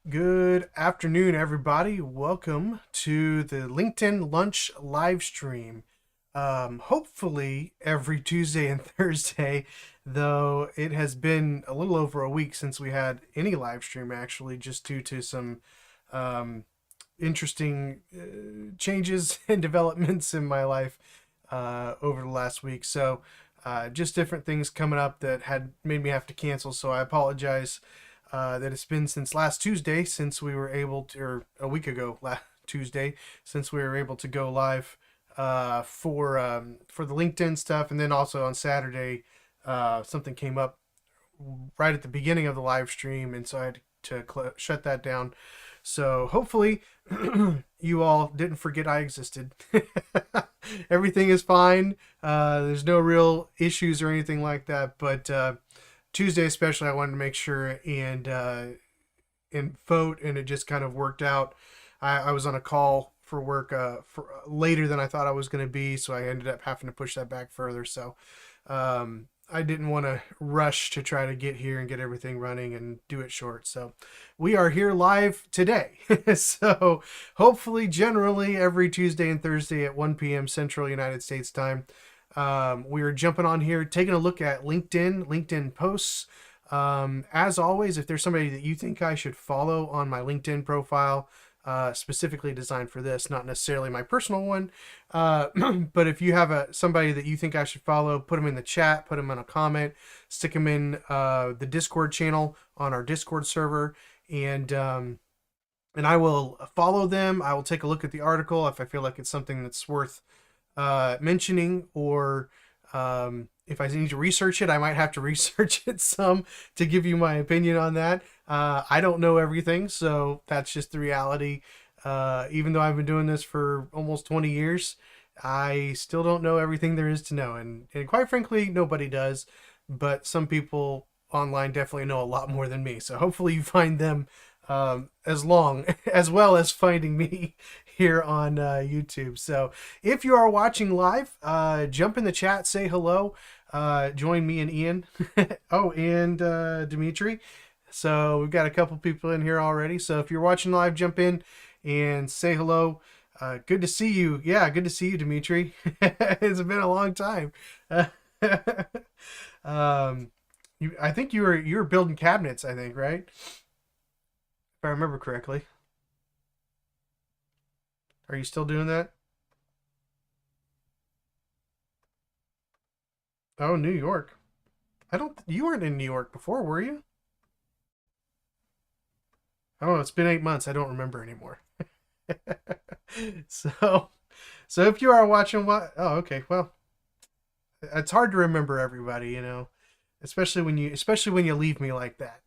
Good afternoon, everybody. Welcome to the LinkedIn Lunch live stream. Hopefully every Tuesday and Thursday, though it has been a little over a week since we had any live stream, actually, just due to some um, interesting changes and developments in my life over the last week. So, just different things coming up that had made me have to cancel. So, I apologize that it's been since last Tuesday since we were able to, or a week ago, last Tuesday, since we were able to go live for the LinkedIn stuff, and then also on Saturday, something came up right at the beginning of the live stream, and so I had to shut that down. So hopefully, you all didn't forget I existed. Everything is fine. There's no real issues or anything like that, but Tuesday especially, I wanted to make sure and vote, and it just kind of worked out. I was on a call for work for later than I thought I was going to be, so I ended up having to push that back further. So I didn't want to rush to try to get here and get everything running and do it short. So we are here live today. So hopefully, generally every Tuesday and Thursday at 1 p.m. Central United States time. We are jumping on here, taking a look at LinkedIn posts. As always, if there's somebody that you think I should follow on my LinkedIn profile, specifically designed for this, not necessarily my personal one, but if you have somebody that you think I should follow, put them in the chat, put them in a comment, stick them in the Discord channel on our Discord server, and I will follow them. I will take a look at the article if I feel like it's something that's worth mentioning, or if I need to research it, I might have to research it some to give you my opinion on that. I don't know everything, so that's just the reality. Even though I've been doing this for almost 20 years, I still don't know everything there is to know. And quite frankly, nobody does. But some people online definitely know a lot more than me. So hopefully you find them as well as finding me here on YouTube. So if you are watching live, jump in the chat, say hello. Join me and Ian. Oh, and Dimitri. So we've got a couple people in here already. So if you're watching live, jump in and say hello. Good to see you. Yeah, good to see you, Dimitri. It's been a long time. I think you were building cabinets, I think, right? If I remember correctly. Are you still doing that? Oh, New York. You weren't in New York before, were you? Oh, it's been 8 months. I don't remember anymore. so, so if you are watching, oh, okay. Well, it's hard to remember everybody, especially when you leave me like that.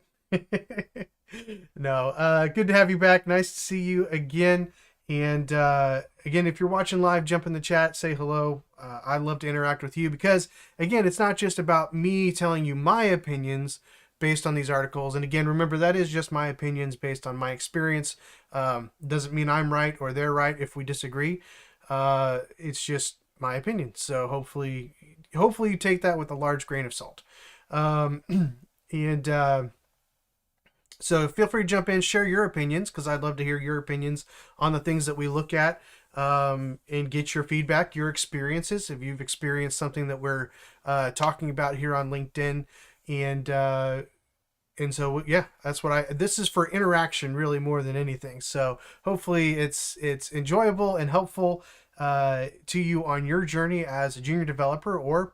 No, good to have you back. Nice to see you again. And again, if you're watching live, jump in the chat, say hello. I'd love to interact with you because, again, it's not just about me telling you my opinions based on these articles. And again, remember, that is just my opinions based on my experience. Doesn't mean I'm right or they're right if we disagree. It's just my opinion. So hopefully you take that with a large grain of salt. And so feel free to jump in, share your opinions, because I'd love to hear your opinions on the things that we look at, and get your feedback, your experiences. If you've experienced something that we're talking about here on LinkedIn, and so yeah, that's what this is for interaction really more than anything. So hopefully it's enjoyable and helpful to you on your journey as a junior developer or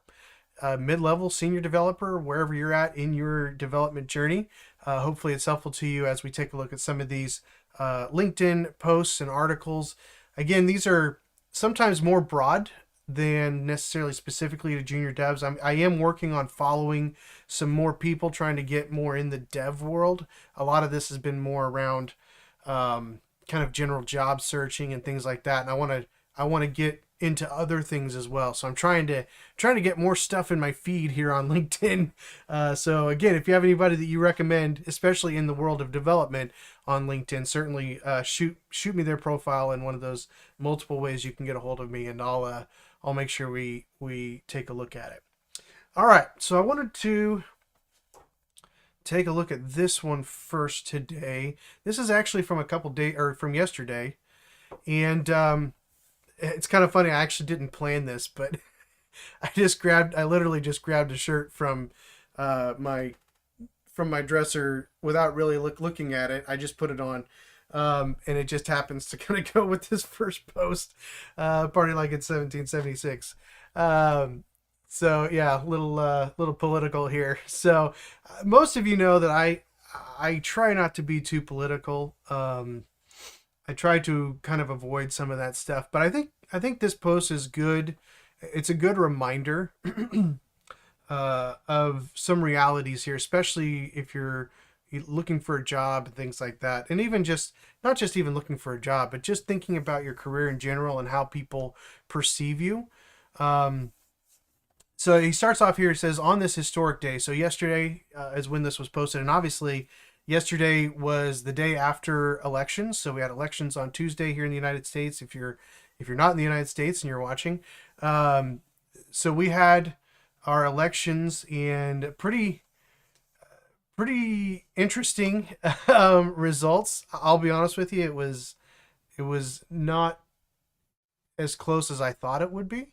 mid-level senior developer, wherever you're at in your development journey. Hopefully it's helpful to you as we take a look at some of these LinkedIn posts and articles. Again, these are sometimes more broad than necessarily specifically to junior devs. I am working on following some more people, trying to get more in the dev world. A lot of this has been more around kind of general job searching and things like that. And I want to get into other things as well. So I'm trying to get more stuff in my feed here on LinkedIn. So again, if you have anybody that you recommend, especially in the world of development on LinkedIn, certainly shoot me their profile in one of those multiple ways you can get a hold of me, and I'll make sure we take a look at it. All right. So I wanted to take a look at this one first today. This is actually from a couple days, or from yesterday. And it's kind of funny. I actually didn't plan this, but I literally just grabbed a shirt from my dresser without really looking at it. I just put it on. And it just happens to kind of go with this first post, party like it's 1776. So yeah, little political here. So most of you know that I try not to be too political. I try to kind of avoid some of that stuff, but I think this post is good. It's a good reminder of some realities here, especially if you're looking for a job and things like that, and even just not just even looking for a job, but just thinking about your career in general and how people perceive you. So he starts off here. He says, on this historic day. So yesterday is when this was posted, and obviously yesterday was the day after elections. So we had elections on Tuesday here in the United States. If you're not in the United States and you're watching, so we had our elections, and pretty interesting results. I'll be honest with you, it was not as close as I thought it would be,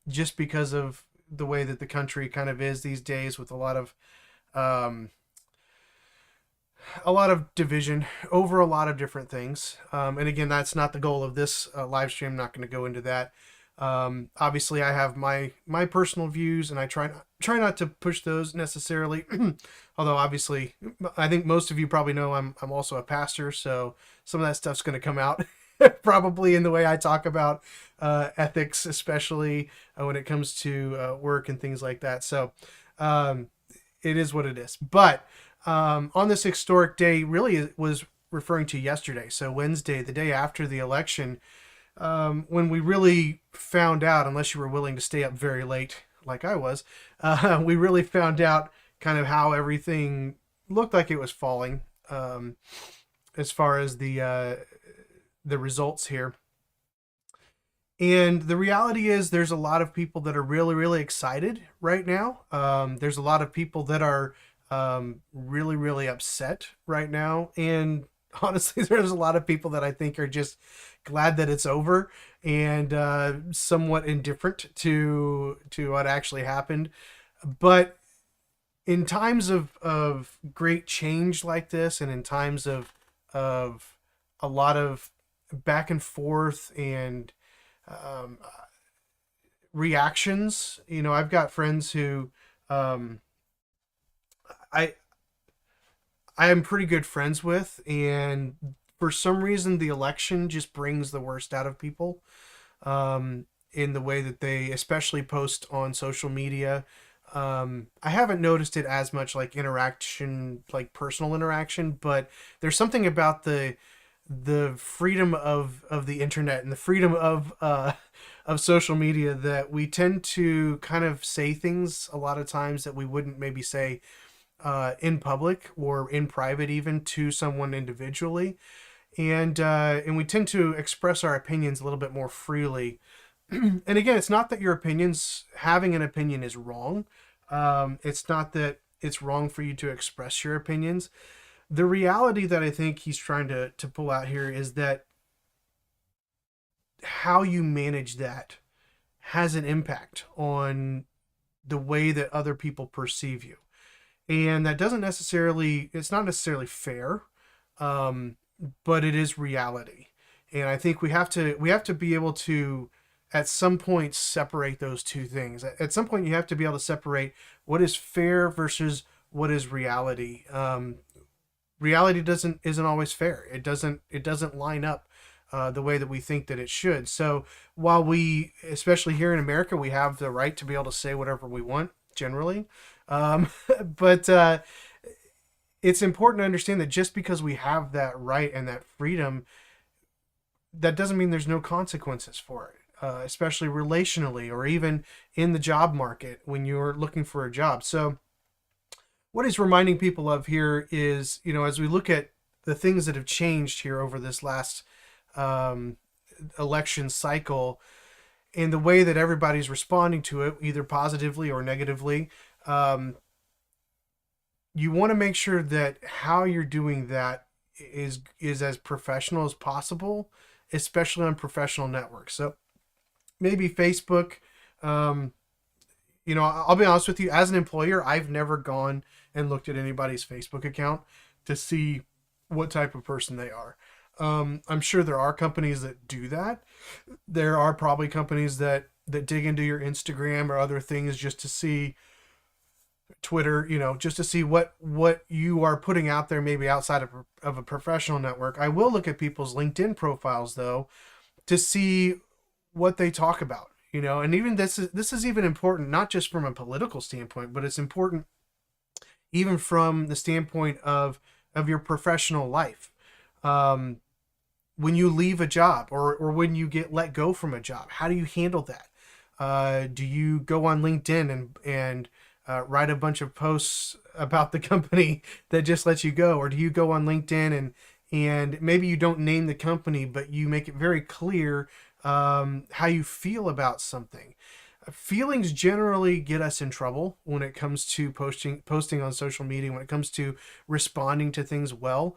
just because of the way that the country kind of is these days, with a lot of division over a lot of different things. And again, that's not the goal of this live stream. I'm not going to go into that. Obviously, I have my personal views, and I try not to push those necessarily. Although obviously, I think most of you probably know I'm also a pastor, so some of that stuff's going to come out probably in the way I talk about ethics, especially when it comes to work and things like that. So it is what it is. But on this historic day, really it was referring to yesterday, so Wednesday, the day after the election, when we really found out, unless you were willing to stay up very late like I was, we really found out kind of how everything looked like it was falling, as far as the results here. And the reality is there's a lot of people that are really, really excited right now. There's a lot of people that are really, really upset right now. And honestly, there's a lot of people that I think are just glad that it's over, and somewhat indifferent to what actually happened. But in times of great change like this, and in times of a lot of back and forth and reactions, I've got friends who I am pretty good friends with, and for some reason the election just brings the worst out of people, in the way that they especially post on social media. I haven't noticed it as much like interaction, like personal interaction, but there's something about the freedom of the internet and the freedom of social media that we tend to kind of say things a lot of times that we wouldn't maybe say in public or in private, even to someone individually, and we tend to express our opinions a little bit more freely. And again, it's not that having an opinion is wrong. It's not that it's wrong for you to express your opinions. The reality that I think he's trying to pull out here is that how you manage that has an impact on the way that other people perceive you. And that it's not necessarily fair, but it is reality. And I think we have to be able to, at some point, separate those two things. At some point, you have to be able to separate what is fair versus what is reality. Reality isn't always fair. It doesn't line up the way that we think that it should. So while we, especially here in America, we have the right to be able to say whatever we want generally, but it's important to understand that just because we have that right and that freedom, that doesn't mean there's no consequences for it, especially relationally or even in the job market when you're looking for a job. So what he's reminding people of here is, as we look at the things that have changed here over this last election cycle, and the way that everybody's responding to it, either positively or negatively, you want to make sure that how you're doing that is as professional as possible, especially on professional networks. So maybe Facebook. Um, I'll be honest with you. As an employer, I've never gone and looked at anybody's Facebook account to see what type of person they are. I'm sure there are companies that do that. There are probably companies that dig into your Instagram or other things just to see Twitter, just to see what you are putting out there, maybe outside of a professional network. I will look at people's LinkedIn profiles though to see what they talk about, and even this is even important, not just from a political standpoint, but it's important even from the standpoint of your professional life. When you leave a job or when you get let go from a job, how do you handle that? Do you go on LinkedIn and write a bunch of posts about the company that just lets you go, or do you go on LinkedIn and maybe you don't name the company, but you make it very clear how you feel about something? Feelings generally get us in trouble when it comes to posting on social media, when it comes to responding to things well.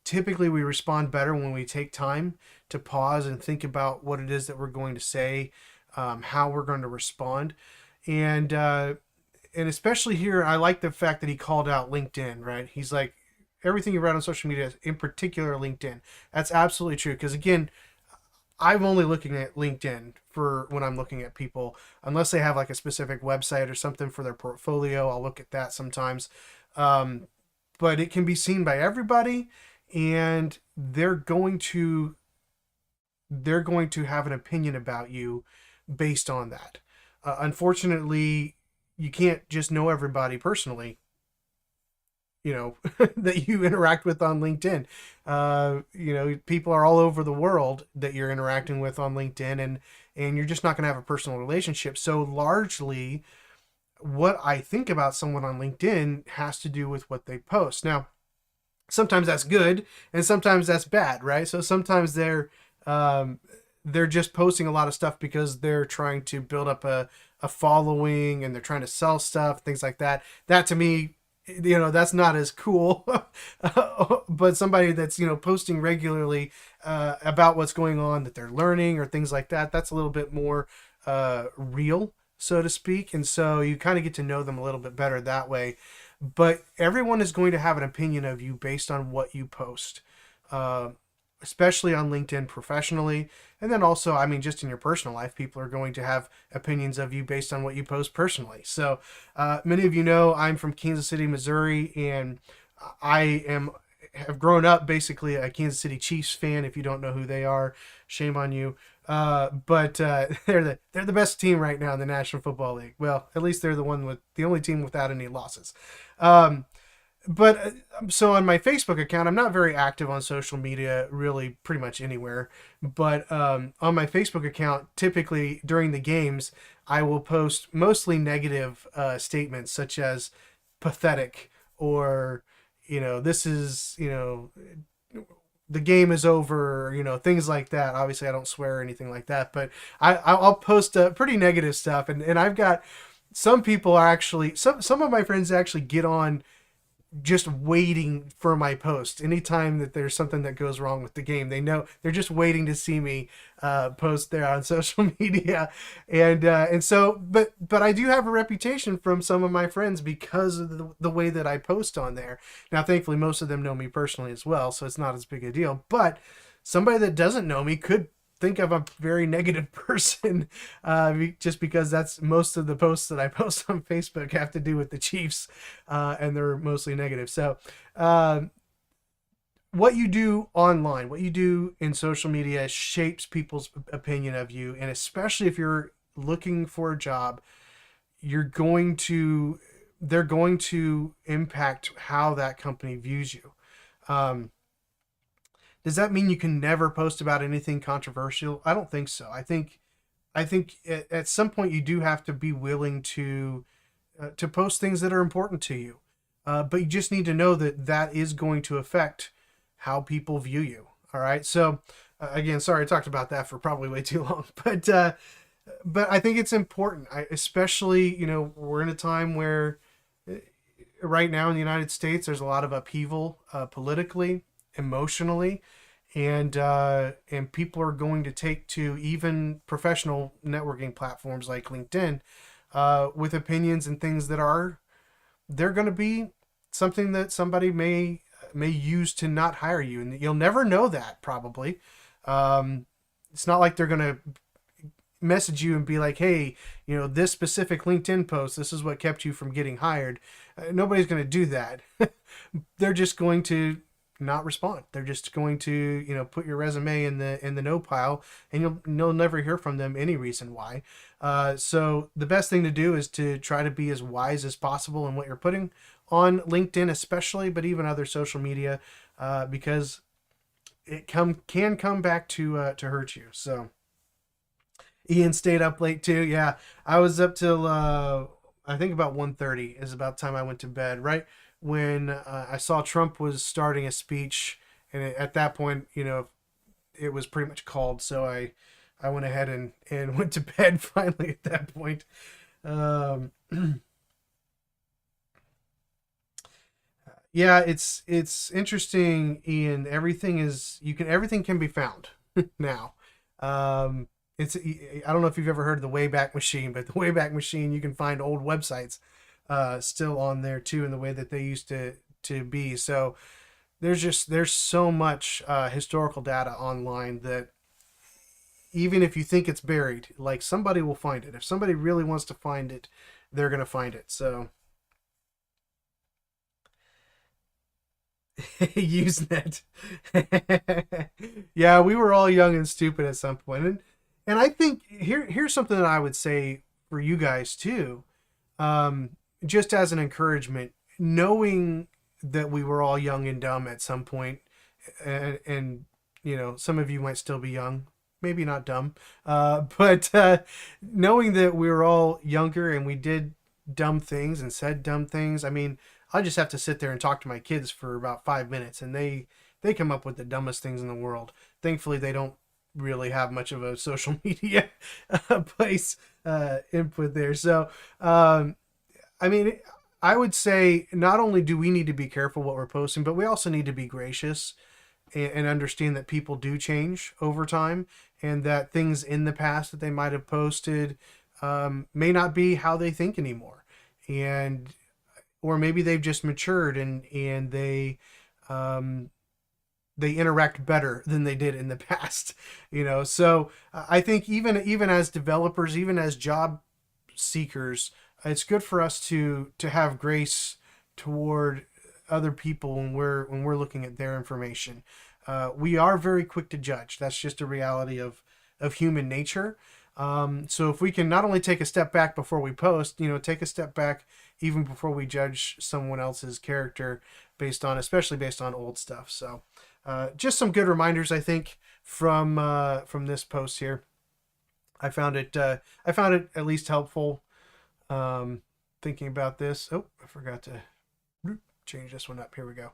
Typically we respond better when we take time to pause and think about what it is that we're going to say, how we're going to respond. And especially here, I like the fact that he called out LinkedIn, right? He's like, everything you read on social media, in particular LinkedIn. That's absolutely true. Because again, I'm only looking at LinkedIn for when I'm looking at people, unless they have like a specific website or something for their portfolio. I'll look at that sometimes. But it can be seen by everybody, and they're going to have an opinion about you based on that. Unfortunately, you can't just know everybody personally, that you interact with on LinkedIn. People are all over the world that you're interacting with on LinkedIn, and you're just not going to have a personal relationship. So largely, what I think about someone on LinkedIn has to do with what they post. Now, sometimes that's good and sometimes that's bad, right? So sometimes they're just posting a lot of stuff because they're trying to build up a following, and they're trying to sell stuff, things like that. That to me, that's not as cool. But somebody that's, posting regularly about what's going on, that they're learning or things like that, that's a little bit more real, so to speak. And so you kind of get to know them a little bit better that way. But everyone is going to have an opinion of you based on what you post, especially on LinkedIn professionally. And then also, just in your personal life, people are going to have opinions of you based on what you post personally. So many of you know I'm from Kansas City, Missouri, and have grown up basically a Kansas City Chiefs fan. If you don't know who they are, shame on you. But they're the best team right now in the National Football League. Well, at least they're the only team without any losses. But so on my Facebook account, I'm not very active on social media, really, pretty much anywhere. But on my Facebook account, typically during the games, I will post mostly negative statements such as pathetic, or this is the game is over, things like that. Obviously, I don't swear or anything like that, but I'll post pretty negative stuff, and I've got some people are actually some of my friends actually get on just waiting for my post. Anytime that there's something that goes wrong with the game, they know they're just waiting to see me post there on social media. And so, but I do have a reputation from some of my friends because of the way that I post on there. Now, thankfully, most of them know me personally as well, so it's not as big a deal. But somebody that doesn't know me could think of a very negative person, just because that's most of the posts that I post on Facebook have to do with the Chiefs, and they're mostly negative. So what you do online, what you do in social media shapes people's opinion of you. And especially if you're looking for a job, they're going to impact how that company views you. Does that mean you can never post about anything controversial? I don't think so. I think at some point you do have to be willing to post things that are important to you. But you just need to know that is going to affect how people view you. All right. So again, sorry, I talked about that for probably way too long, but I think it's important. Especially, we're in a time where right now in the United States, there's a lot of upheaval politically, emotionally, and people are going to take to even professional networking platforms like LinkedIn with opinions and things that are they're going to be something that somebody may use to not hire you, and you'll never know that probably. It's not like they're going to message you and be like, hey, this specific LinkedIn post, this is what kept you from getting hired. Nobody's going to do that. They're just going to not respond. They're just going to, put your resume in the no pile, and you'll never hear from them any reason why. So the best thing to do is to try to be as wise as possible in what you're putting on LinkedIn, especially, but even other social media, because it can come back to hurt you. So Ian stayed up late too. Yeah, I was up till I think about 1:30 is about the time I went to bed. Right when I saw Trump was starting a speech, and at that point, it was pretty much called. So I went ahead and went to bed finally at that point. Um, yeah, it's interesting, Ian. Everything can be found now. I don't know if you've ever heard of the Wayback Machine, but the Wayback Machine, you can find old websites still on there too, in the way that they used to be. So there's so much historical data online that even if you think it's buried, like, somebody will find it. If somebody really wants to find it, they're gonna find it. So Usenet. Yeah, we were all young and stupid at some point. And I think here's something that I would say for you guys too, just as an encouragement, knowing that we were all young and dumb at some point, and some of you might still be young, maybe not dumb, but knowing that we were all younger and we did dumb things and said dumb things. I mean, I just have to sit there and talk to my kids for about 5 minutes, and they come up with the dumbest things in the world. Thankfully, they don't really have much of a social media place input there. So, I mean, I would say not only do we need to be careful what we're posting, but we also need to be gracious and understand that people do change over time, and that things in the past that they might have posted may not be how they think anymore. And or maybe they've just matured and they interact better than they did in the past. So I think even as developers, even as job seekers, it's good for us to have grace toward other people when we're looking at their information. We are very quick to judge. That's just a reality of human nature. So if we can not only take a step back before we post, take a step back even before we judge someone else's character especially based on old stuff. So just some good reminders, I think, from this post here. I found it at least helpful thinking about this. Oh, I forgot to change this one up. Here we go.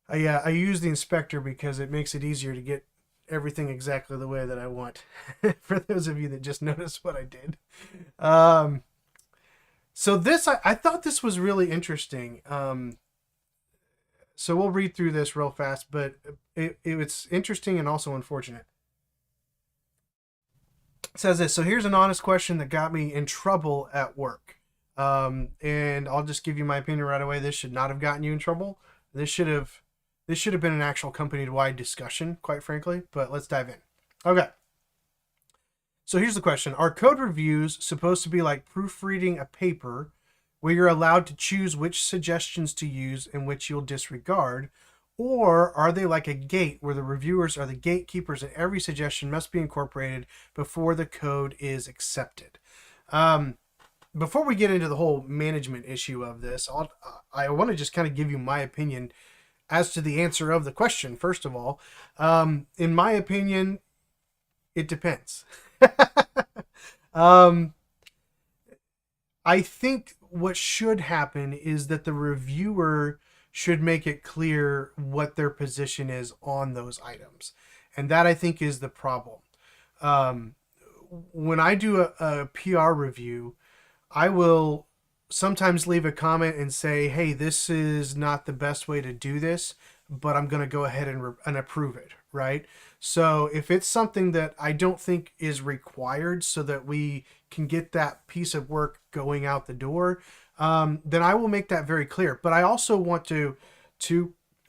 I use the inspector because it makes it easier to get everything exactly the way that I want. For those of you that just noticed what I did. So this, I thought this was really interesting. So we'll read through this real fast, but it's interesting and also unfortunate. It says this. So here's an honest question that got me in trouble at work. And I'll just give you my opinion right away. This should not have gotten you in trouble. This should have been an actual company-wide discussion, quite frankly, but let's dive in. Okay. So here's the question. Are code reviews supposed to be like proofreading a paper where you're allowed to choose which suggestions to use and which you'll disregard? Or are they like a gate where the reviewers are the gatekeepers and every suggestion must be incorporated before the code is accepted? Before we get into the whole management issue of this, I want to just kind of give you my opinion as to the answer of the question. First of all, in my opinion, it depends. I think what should happen is that the reviewer should make it clear what their position is on those items. And that, I think, is the problem. When I do a PR review, I will sometimes leave a comment and say, hey, this is not the best way to do this, but I'm going to go ahead and approve it, right? So if it's something that I don't think is required so that we can get that piece of work going out the door, then I will make that very clear. But I also want to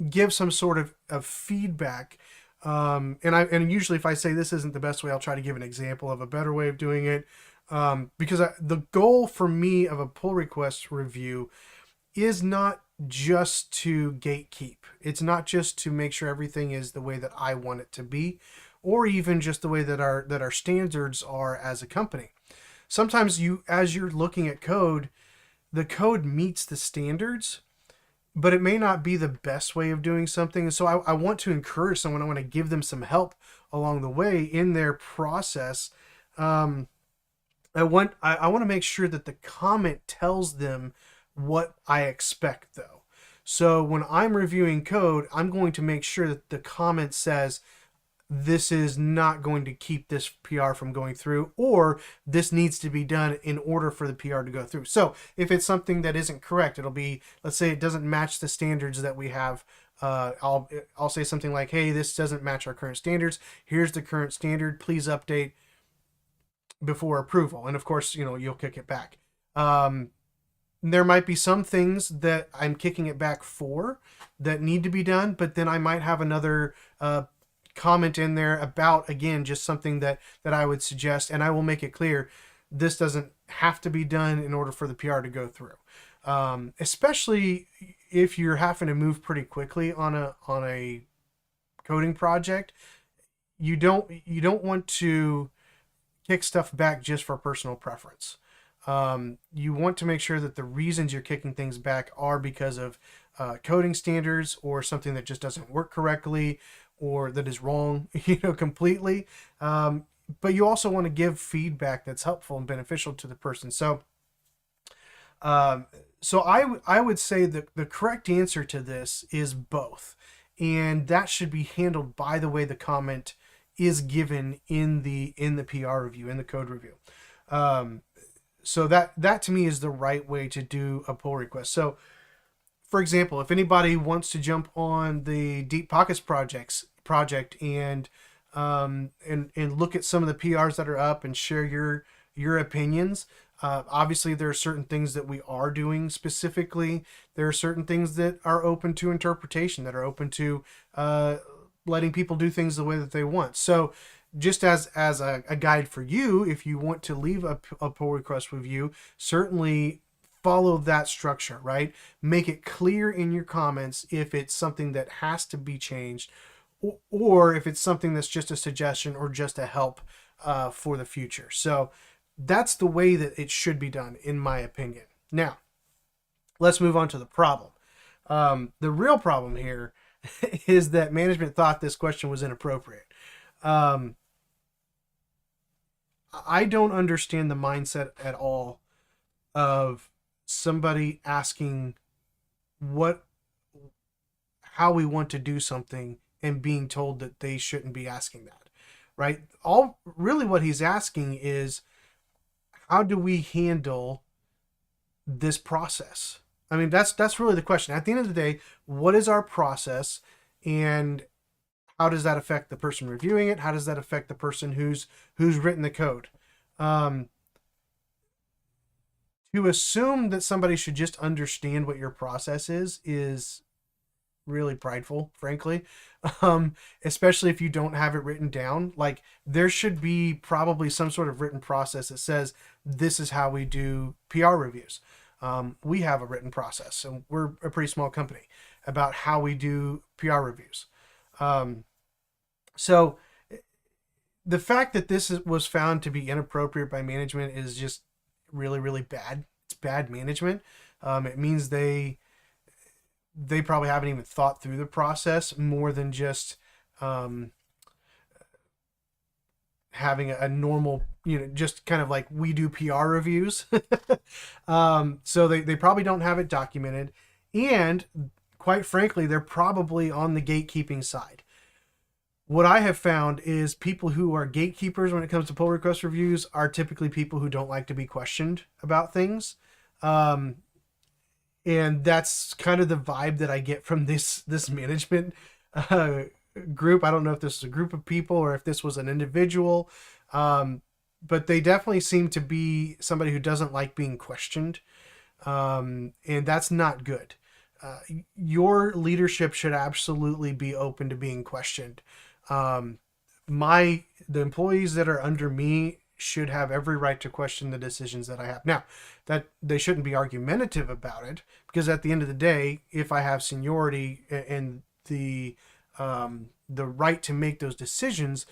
give some sort of feedback. And usually if I say this isn't the best way, I'll try to give an example of a better way of doing it. Because the goal for me of a pull request review is not just to gatekeep. It's not just to make sure everything is the way that I want it to be, or even just the way that our standards are as a company. Sometimes as you're looking at code, the code meets the standards, but it may not be the best way of doing something. So I want to encourage someone. I want to give them some help along the way in their process. I want to make sure that the comment tells them what I expect, though. So when I'm reviewing code, I'm going to make sure that the comment says this is not going to keep this PR from going through, or this needs to be done in order for the PR to go through. So if it's something that isn't correct, it'll be, let's say it doesn't match the standards that we have. I'll say something like, hey, this doesn't match our current standards. Here's the current standard. Please update before approval. And of course, you'll kick it back. There might be some things that I'm kicking it back for that need to be done, but then I might have another comment in there about, again, just something that I would suggest, and I will make it clear this doesn't have to be done in order for the PR to go through. Especially if you're having to move pretty quickly on a coding project, you don't want to kick stuff back just for personal preference. You want to make sure that the reasons you're kicking things back are because of coding standards or something that just doesn't work correctly or that is wrong, completely. But you also want to give feedback that's helpful and beneficial to the person. So I would say that the correct answer to this is both. And that should be handled by the way the comment is given in the PR review, in the code review. So that to me is the right way to do a pull request. So for example, if anybody wants to jump on the Deep Pockets project and look at some of the PRs that are up and share your opinions, obviously there are certain things that we are doing specifically. There are certain things that are open to interpretation, that are open to letting people do things the way that they want. So just as a guide for you, if you want to leave a pull request review, certainly follow that structure, right? Make it clear in your comments if it's something that has to be changed, or if it's something that's just a suggestion or just a help for the future. So that's the way that it should be done, in my opinion. Now, let's move on to the problem. The real problem here is that management thought this question was inappropriate. I don't understand the mindset at all of somebody asking how we want to do something and being told that they shouldn't be asking that, right? Really what he's asking is, how do we handle this process? I mean, that's really the question. At the end of the day, what is our process, and how does that affect the person reviewing it? How does that affect the person who's written the code? To assume that somebody should just understand what your process is really prideful, frankly. Especially if you don't have it written down. Like, there should be probably some sort of written process that says this is how we do PR reviews. We have a written process, and we're a pretty small company, about how we do PR reviews. So the fact that this was found to be inappropriate by management is just really, really bad. It's bad management. It means they probably haven't even thought through the process more than just having a normal, just kind of like we do PR reviews. So they probably don't have it documented. And quite frankly, they're probably on the gatekeeping side. What I have found is people who are gatekeepers when it comes to pull request reviews are typically people who don't like to be questioned about things. Um, and that's kind of the vibe that I get from this management uh, group. I don't know if this is a group of people or if this was an individual, but they definitely seem to be somebody who doesn't like being questioned, and that's not good. Your leadership should absolutely be open to being questioned. Um, the employees that are under me should have every right to question the decisions that I have. Now, that they shouldn't be argumentative about it, because at the end of the day, if I have seniority and the right to make those decisions,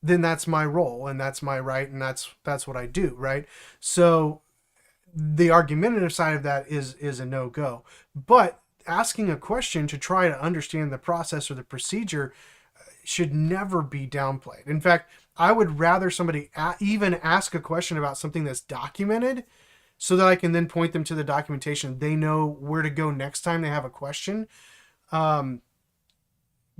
then that's my role and that's my right, and that's what I do, right? So the argumentative side of that is a no-go. But asking a question to try to understand the process or the procedure should never be downplayed. In fact, I would rather somebody even ask a question about something that's documented, so that I can then point them to the documentation. They know where to go next time they have a question,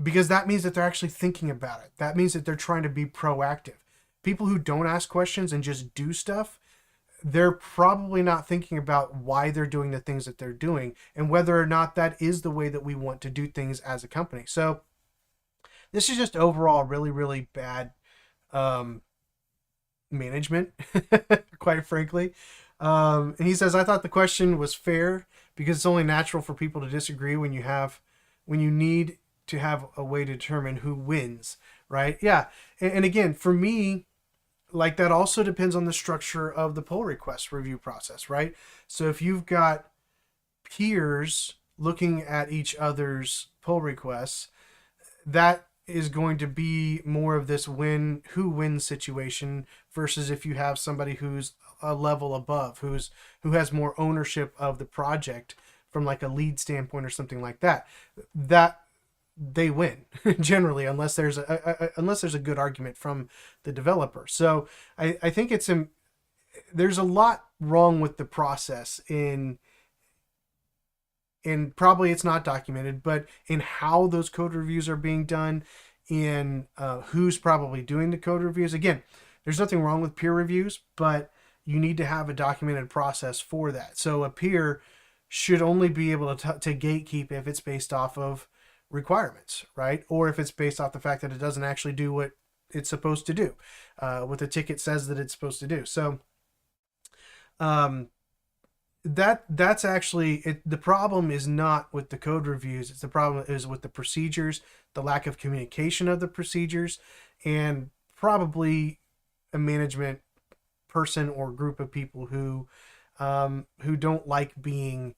because that means that they're actually thinking about it. That means that they're trying to be proactive. People who don't ask questions and just do stuff, they're probably not thinking about why they're doing the things that they're doing and whether or not that is the way that we want to do things as a company. So this is just overall really, really bad management, quite frankly. And he says, I thought the question was fair because it's only natural for people to disagree when you need to have a way to determine who wins, right? Yeah. And again, for me, like, that also depends on the structure of the pull request review process, right? So if you've got peers looking at each other's pull requests, that is going to be more of this who wins situation, versus if you have somebody who's a level above, who has more ownership of the project from like a lead standpoint or something like that, that they win generally, unless there's a good argument from the developer. So I think there's a lot wrong with the process in probably it's not documented, but in how those code reviews are being done, in who's probably doing the code reviews. Again, there's nothing wrong with peer reviews, but you need to have a documented process for that. So a peer should only be able to gatekeep if it's based off of requirements, right? Or if it's based off the fact that it doesn't actually do what it's supposed to do, what the ticket says that it's supposed to do. So that's actually it. The problem is not with the code reviews. It's the problem is with the procedures, the lack of communication of the procedures, and probably a management person or group of people who don't like being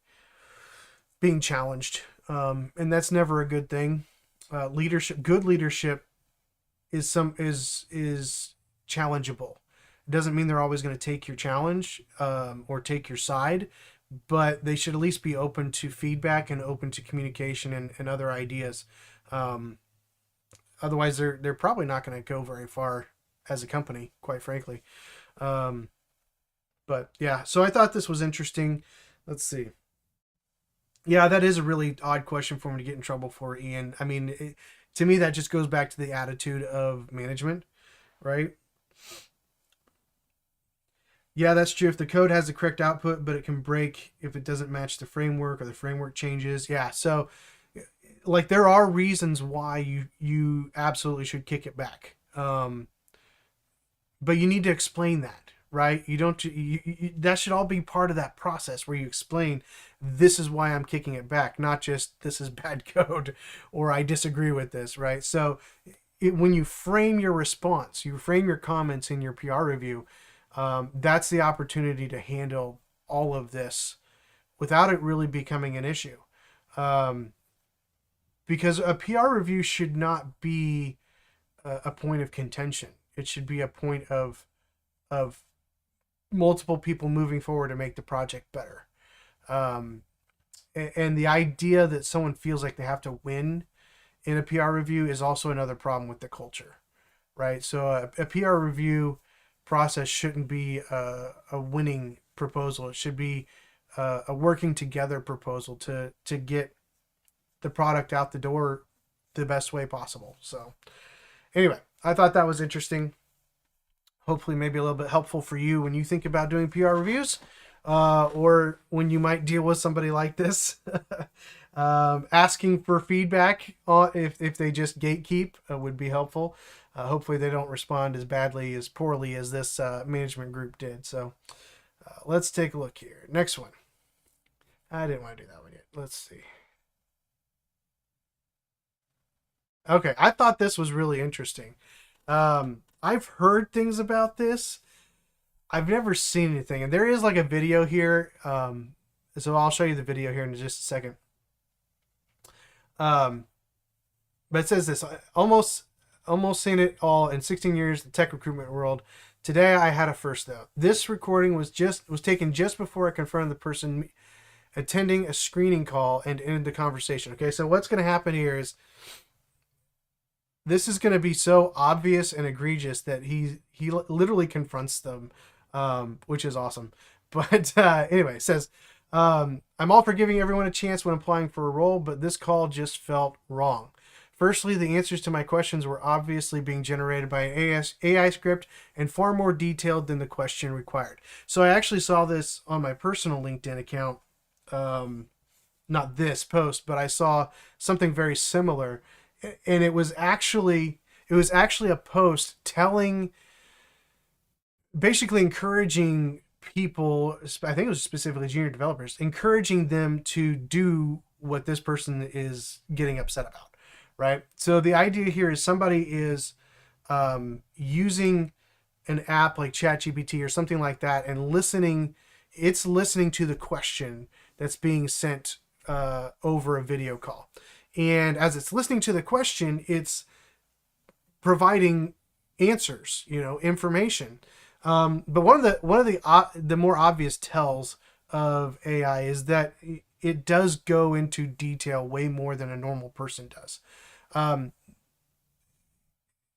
challenged, and that's never a good thing. Good leadership is challengeable. It doesn't mean they're always going to take your challenge or take your side, but they should at least be open to feedback and open to communication and other ideas. Otherwise, they're probably not going to go very far as a company, quite frankly. But yeah, so I thought this was interesting. Let's see. Yeah, that is a really odd question for me to get in trouble for, Ian. I mean, to me, that just goes back to the attitude of management, right? Yeah, that's true. If the code has the correct output, but it can break if it doesn't match the framework or the framework changes. Yeah, so like there are reasons why you absolutely should kick it back. But you need to explain that, right? You don't that should all be part of that process where you explain, this is why I'm kicking it back, not just this is bad code or I disagree with this, right? So when you frame your response, you frame your comments in your PR review, that's the opportunity to handle all of this without it really becoming an issue. Because a PR review should not be a point of contention. It should be a point of multiple people moving forward to make the project better. And the idea that someone feels like they have to win in a PR review is also another problem with the culture, right? So a PR review process shouldn't be a winning proposal. It should be a working together proposal to get the product out the door the best way possible. So anyway, I thought that was interesting. Hopefully maybe a little bit helpful for you when you think about doing PR reviews. or when you might deal with somebody like this. Asking for feedback on if they just gatekeep would be helpful. Hopefully they don't respond as badly, as poorly as this management group did. So let's take a look here. Next one. I didn't want to do that one yet. Let's see. Okay, I thought this was really interesting. I've heard things about this. I've never seen anything, and there is like a video here. So I'll show you the video here in just a second. Um, but it says this: almost seen it all in 16 years in the tech recruitment world. Today I had a first though. This recording was taken just before I confronted the person attending a screening call and ended the conversation. Okay, so what's going to happen here is this is going to be so obvious and egregious that he literally confronts them, which is awesome. But anyway, it says, I'm all for giving everyone a chance when applying for a role, but this call just felt wrong. Firstly, the answers to my questions were obviously being generated by an AI script and far more detailed than the question required. So I actually saw this on my personal LinkedIn account. Not this post, but I saw something very similar, and it was actually a post basically encouraging people, I think it was specifically junior developers, encouraging them to do what this person is getting upset about, right? So the idea here is somebody is using an app like ChatGPT or something like that and listening to the question that's being sent over a video call. And as it's listening to the question, it's providing answers, information. But one of the more obvious tells of AI is that it does go into detail way more than a normal person does.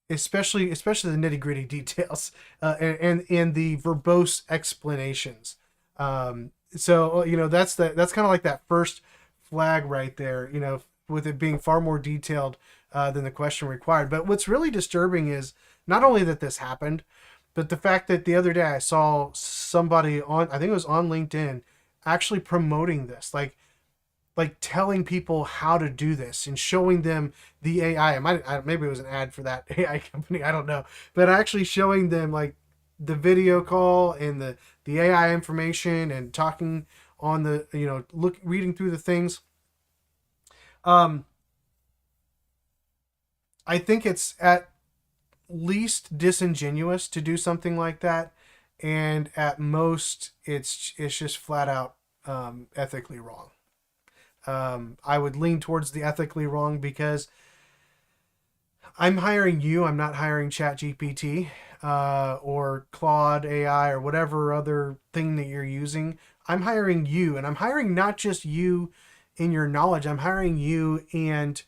Especially the nitty gritty details and the verbose explanations. So that's kind of like that first flag right there. With it being far more detailed than the question required. But what's really disturbing is not only that this happened, but the fact that the other day I saw somebody I think it was on LinkedIn, actually promoting this, like telling people how to do this and showing them the AI. Maybe it was an ad for that AI company, I don't know, but actually showing them like the video call and the AI information and talking on the reading through the things. I think it's at least disingenuous to do something like that, and at most it's just flat out ethically wrong. I would lean towards the ethically wrong because I'm hiring you. I'm not hiring ChatGPT or Claude AI or whatever other thing that you're using. I'm hiring you, and I'm hiring not just you in your knowledge. I'm hiring you and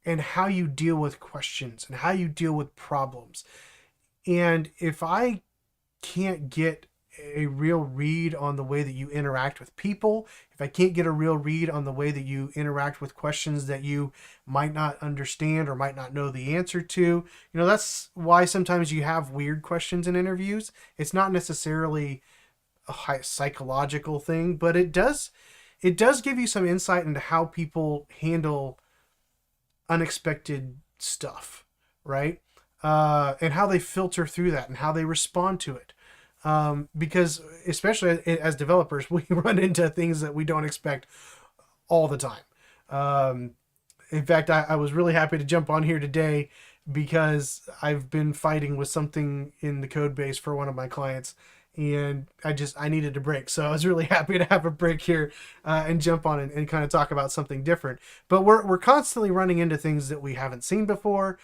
how you deal with questions and how you deal with problems. And if I can't get a real read on the way that you interact with people, if I can't get a real read on the way that you interact with questions that you might not understand or might not know the answer to, that's why sometimes you have weird questions in interviews. It's not necessarily a high psychological thing, but it does give you some insight into how people handle unexpected stuff, right? And how they filter through that and how they respond to it. Because especially as developers, we run into things that we don't expect all the time. In fact, I was really happy to jump on here today because I've been fighting with something in the code base for one of my clients, and I needed a break. So I was really happy to have a break here and jump on and kind of talk about something different. But we're constantly running into things that we haven't seen before,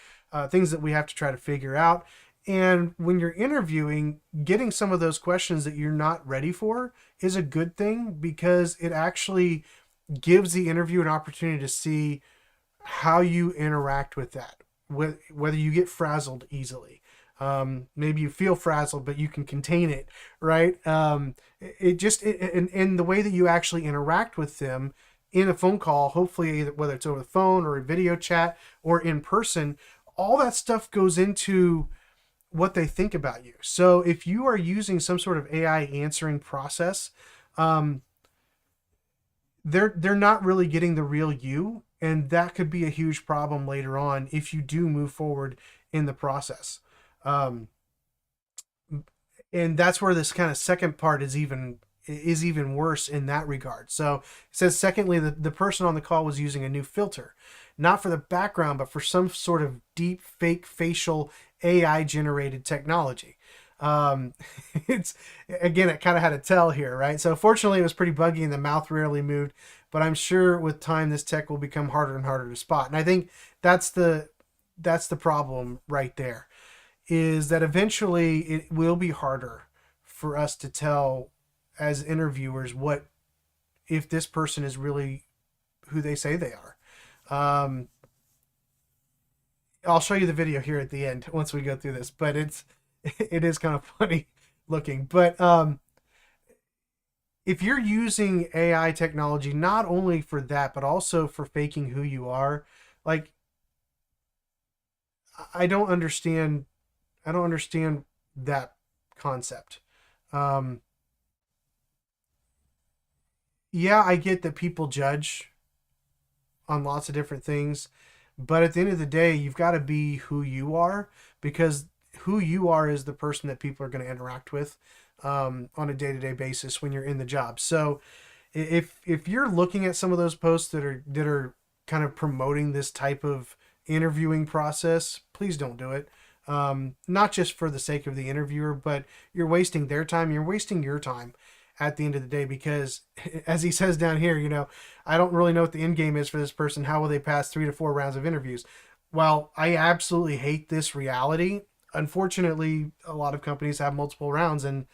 things that we have to try to figure out. And when you're interviewing, getting some of those questions that you're not ready for is a good thing, because it actually gives the interviewer an opportunity to see how you interact with that, whether you get frazzled easily. Maybe you feel frazzled, but you can contain it, right? And the way that you actually interact with them in a phone call, hopefully either, whether it's over the phone or a video chat or in person, all that stuff goes into what they think about you. So if you are using some sort of AI answering process, um, they're not really getting the real you, and that could be a huge problem later on if you do move forward in the process. Um, and that's where this kind of second part is even worse in that regard. So it says, secondly, the person on the call was using a new filter, not for the background, but for some sort of deep fake facial AI generated technology. Um, it's again, it kind of had a tell here, right? So fortunately, it was pretty buggy and the mouth rarely moved, but I'm sure with time this tech will become harder and harder to spot. And I think that's the problem right there, is that eventually it will be harder for us to tell as interviewers what if this person is really who they say they are. Um, I'll show you the video here at the end once we go through this, but it is kind of funny looking. But if you're using AI technology not only for that but also for faking who you are, like I don't understand. I don't understand that concept. Um, yeah, I get that people judge on lots of different things, but at the end of the day, you've got to be who you are, because who you are is the person that people are going to interact with on a day-to-day basis when you're in the job. So if you're looking at some of those posts that are kind of promoting this type of interviewing process, please don't do it. Not just for the sake of the interviewer, but you're wasting their time. You're wasting your time at the end of the day, because as he says down here, I don't really know what the end game is for this person. How will they pass 3 to 4 rounds of interviews? Well, I absolutely hate this reality. Unfortunately, a lot of companies have multiple rounds, and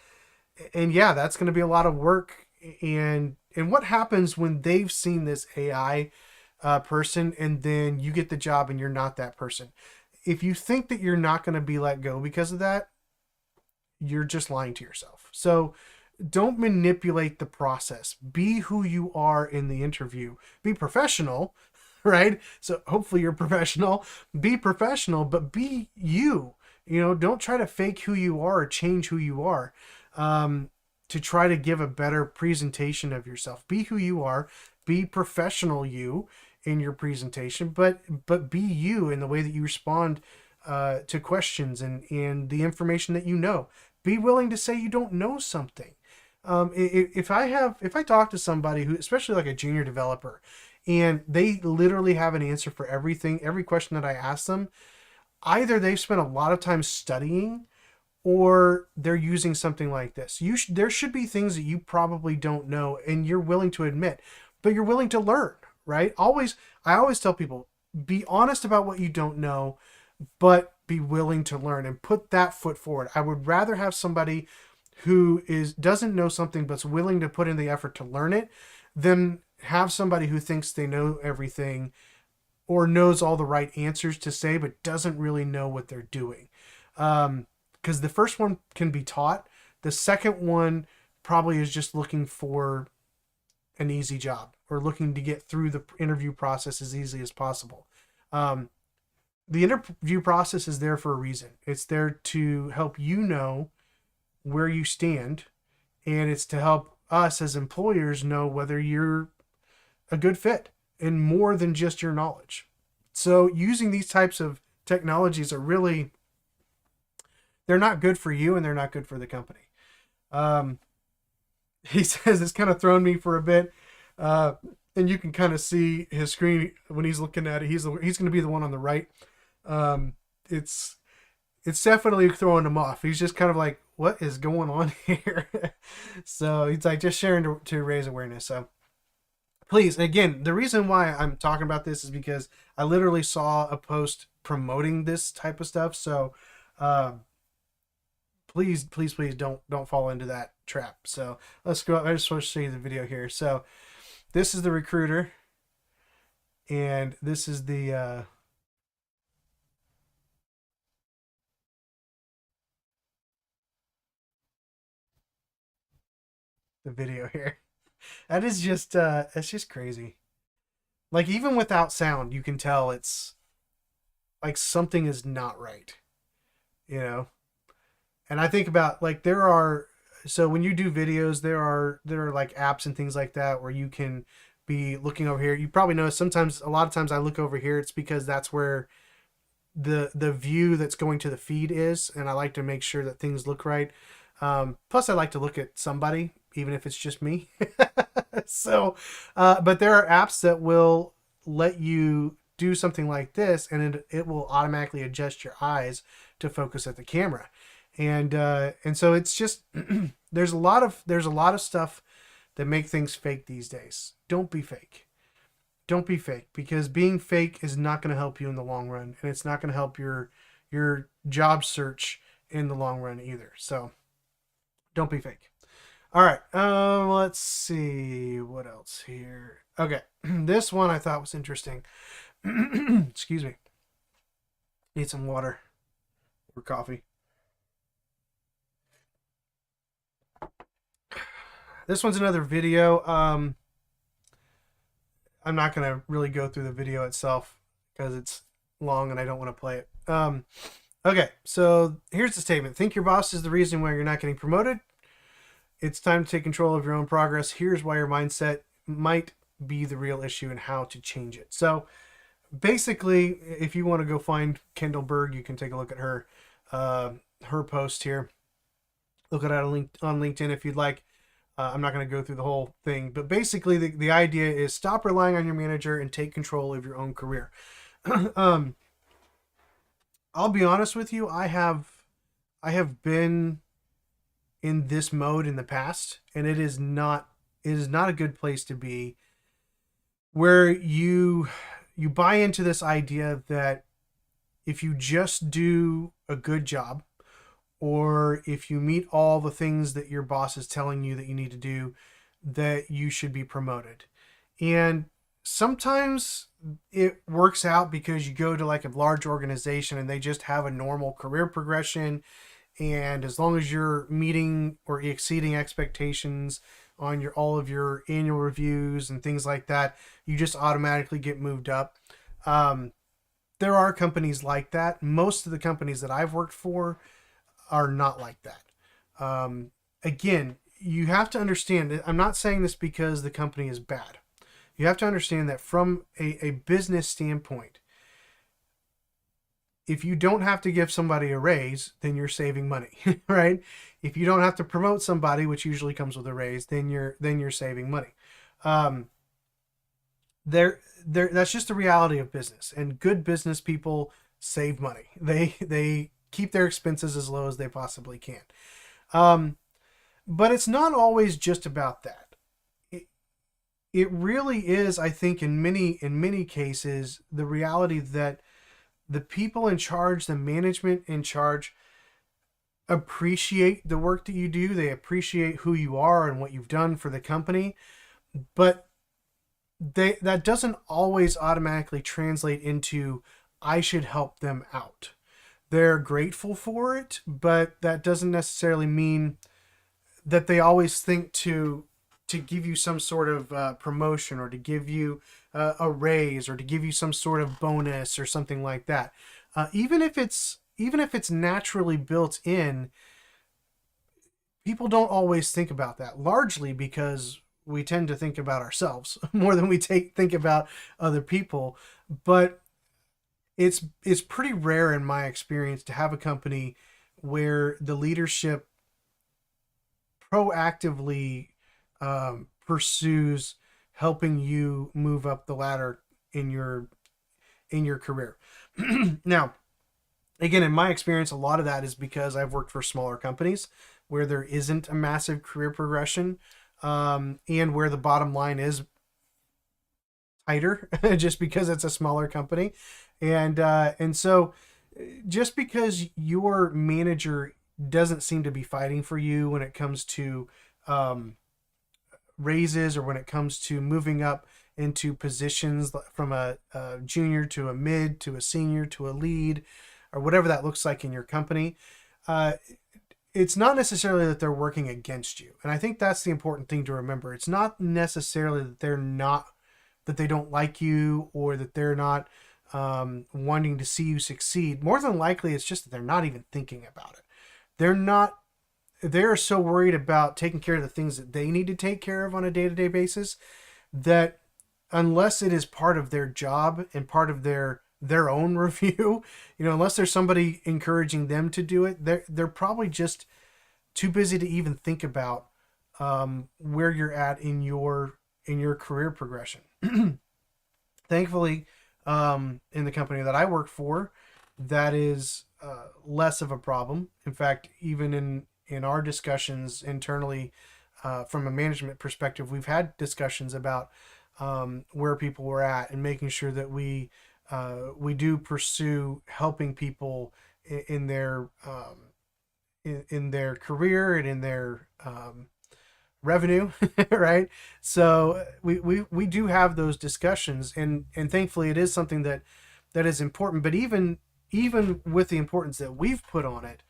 yeah, that's going to be a lot of work. And what happens when they've seen this AI person, and then you get the job and you're not that person? If you think that you're not going to be let go because of that, you're just lying to yourself. So don't manipulate the process. Be who you are in the interview. Be professional, right? So hopefully you're professional. Be professional, but be you. Don't try to fake who you are or change who you are to try to give a better presentation of yourself. Be who you are. Be professional you in your presentation, but be you in the way that you respond to questions and the information that you know. Be willing to say you don't know something. If I talk to somebody who, especially like a junior developer, and they literally have an answer for everything, every question that I ask them, either they've spent a lot of time studying or they're using something like this. There should be things that you probably don't know and you're willing to admit, but you're willing to learn, right? I always tell people, be honest about what you don't know, but be willing to learn and put that foot forward. I would rather have somebody who doesn't know something but's willing to put in the effort to learn it than have somebody who thinks they know everything or knows all the right answers to say but doesn't really know what they're doing. Because the first one can be taught. The second one probably is just looking for an easy job or looking to get through the interview process as easily as possible. The interview process is there for a reason. It's there to help you know where you stand, and it's to help us as employers know whether you're a good fit and more than just your knowledge. So using these types of technologies are really, they're not good for you and they're not good for the company. He says it's kind of thrown me for a bit. And you can kind of see his screen when he's looking at it. He's going to be the one on the right. It's definitely throwing him off. He's just kind of like, what is going on here? So he's like just sharing to raise awareness. So please, again, the reason why I'm talking about this is because I literally saw a post promoting this type of stuff. So please don't fall into that trap. So let's go. I just want to show you the video here. So this is the recruiter, and this is the video here. That is just it's just crazy. Like even without sound, you can tell it's like something is not right. You know. And I think about like so when you do videos, there are like apps and things like that where you can be looking over here. You probably know sometimes a lot of times I look over here, it's because that's where the view that's going to the feed is, and I like to make sure that things look right. Plus I like to look at somebody, even if it's just me. So but there are apps that will let you do something like this, and it will automatically adjust your eyes to focus at the camera. And so it's just there's a lot of stuff that make things fake these days. Don't be fake. Don't be fake, because being fake is not going to help you in the long run, and it's not going to help your job search in the long run either. So don't be fake. All right. Let's see what else here. Okay, this one I thought was interesting. Excuse me. Need some water or coffee. This one's another video. I'm not going to really go through the video itself because it's long and I don't want to play it. Okay, so here's the statement. Think your boss is the reason why you're not getting promoted? It's time to take control of your own progress. Here's why your mindset might be the real issue and how to change it. So basically, if you want to go find Kendall Berg, you can take a look at her post here. Look at it on LinkedIn if you'd like. I'm not going to go through the whole thing, but basically the idea is stop relying on your manager and take control of your own career. I'll be honest with you. I have been in this mode in the past, and it is not a good place to be, where you buy into this idea that if you just do a good job, or if you meet all the things that your boss is telling you that you need to do, that you should be promoted. And sometimes it works out because you go to like a large organization and they just have a normal career progression, and as long as you're meeting or exceeding expectations on all of your annual reviews and things like that, you just automatically get moved up. There are companies like that. Most of the companies that I've worked for are not like that. Again, you have to understand, I'm not saying this because the company is bad. You have to understand that from a business standpoint, if you don't have to give somebody a raise, then you're saving money, right? If you don't have to promote somebody, which usually comes with a raise, then you're saving money. That's just the reality of business, and good business people save money. They keep their expenses as low as they possibly can. But it's not always just about that. It really is, I think, in many cases, the reality that the people in charge, the management in charge, appreciate the work that you do. They appreciate who you are and what you've done for the company, but that doesn't always automatically translate into I should help them out. They're grateful for it, but that doesn't necessarily mean that they always think to give you some sort of promotion, or to give you a raise, or to give you some sort of bonus or something like that. Even if it's naturally built in, people don't always think about that, largely because we tend to think about ourselves more than we think about other people. But it's pretty rare in my experience to have a company where the leadership proactively pursues helping you move up the ladder in your career. Now, again, in my experience, a lot of that is because I've worked for smaller companies where there isn't a massive career progression, and where the bottom line is tighter, just because it's a smaller company, and so just because your manager doesn't seem to be fighting for you when it comes to raises, or when it comes to moving up into positions from a junior to a mid to a senior to a lead, or whatever that looks like in your company, it's not necessarily that they're working against you. And I think that's the important thing to remember. It's not necessarily that they don't like you, or that they're not wanting to see you succeed. More than likely, it's just that they're not even thinking about it. they're not, they're so worried about taking care of the things that they need to take care of on a day-to-day basis that unless it is part of their job and part of their own review, unless there's somebody encouraging them to do it, they're probably just too busy to even think about where you're at in your career progression. Thankfully, in the company that I work for, that is less of a problem. In fact, even in our discussions internally, from a management perspective, we've had discussions about where people were at and making sure that we do pursue helping people in their in their career and in their revenue, right? So we do have those discussions, and thankfully it is something that is important. But even with the importance that we've put on it,